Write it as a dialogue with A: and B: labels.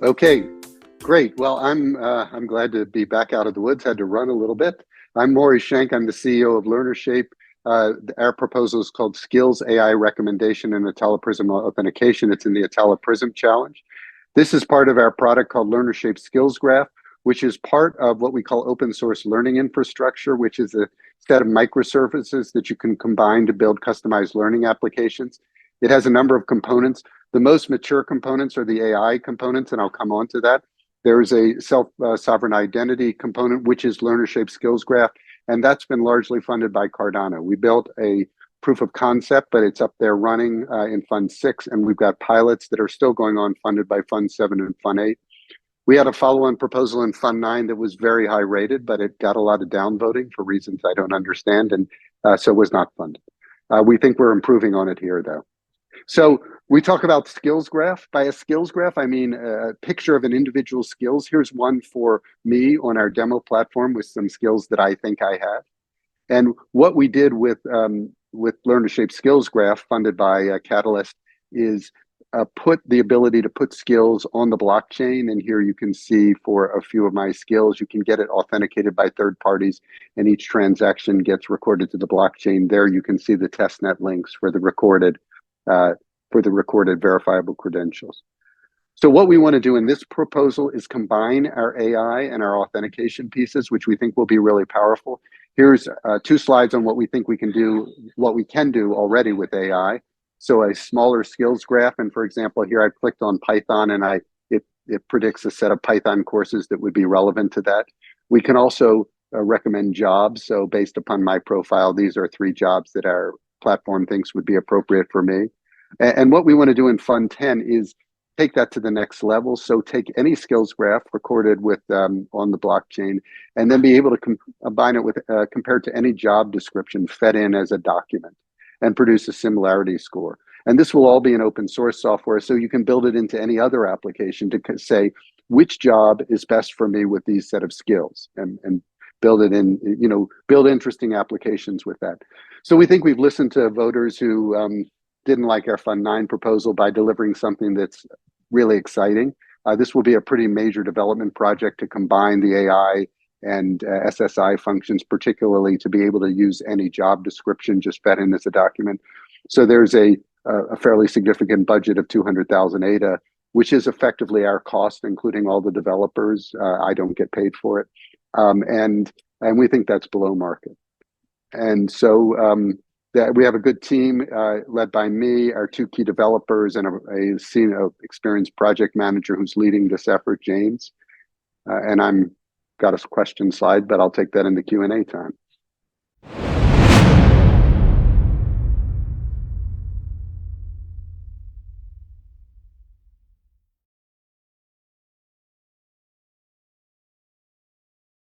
A: Okay, great. Well, I'm glad to be back out of the woods. Had to run a little bit. I'm Maury Schenk. I'm the CEO of LearnerShape. Our proposal is called Skills AI Recommendation and Atala PRISM Authentication. It's in the Atala PRISM Challenge. This is part of our product called LearnerShape Skills Graph, which is part of what we call open source learning infrastructure, which is a set of microservices that you can combine to build customized learning applications. It has a number of components. The most mature components are the AI components, and I'll come on to that. There's a self-sovereign identity component, which is LearnerShape Skills Graph, and that's been largely funded by Cardano. We built a proof of concept, but it's up there running in Fund 6, and we've got pilots that are still going on funded by Fund 7 and Fund 8. We had a follow-on proposal in Fund 9 that was very high rated, but it got a lot of downvoting for reasons I don't understand, and so was not funded. We think we're improving on it here, though. So we talk about skills graph. By a skills graph, I mean a picture of an individual skills. Here's one for me on our demo platform with some skills that I think I have. And what we did with LearnerShape Skills Graph, funded by Catalyst, is put the ability to put skills on the blockchain. And here you can see for a few of my skills, you can get it authenticated by third parties, and each transaction gets recorded to the blockchain. There you can see the testnet links for the recorded verifiable credentials. So what we want to do in this proposal is combine our AI and our authentication pieces, which we think will be really powerful. Here's 2 slides on what we think we can do, what we can do already with AI. So a smaller skills graph, and for example, here I've clicked on Python, and it predicts a set of Python courses that would be relevant to that. We can also recommend jobs. So based upon my profile, these are 3 jobs that our platform thinks would be appropriate for me. And what we want to do in Fund 10 is take that to the next level. So take any skills graph recorded with on the blockchain, and then be able to combine it with compared to any job description fed in as a document, and produce a similarity score. And this will all be in open source software, so you can build it into any other application to say which job is best for me with these set of skills, and build it in, build interesting applications with that. So we think we've listened to voters who didn't like our Fund 9 proposal by delivering something that's really exciting. This will be a pretty major development project to combine the AI and SSI functions, particularly to be able to use any job description just fed in as a document. So there's a fairly significant budget of 200,000 ADA, which is effectively our cost, including all the developers. I don't get paid for it. And we think that's below market. And so that we have a good team led by me, our 2 key developers, and a senior experienced project manager who's leading this effort, James. And I'm got a question slide, but I'll take that in the Q&A time.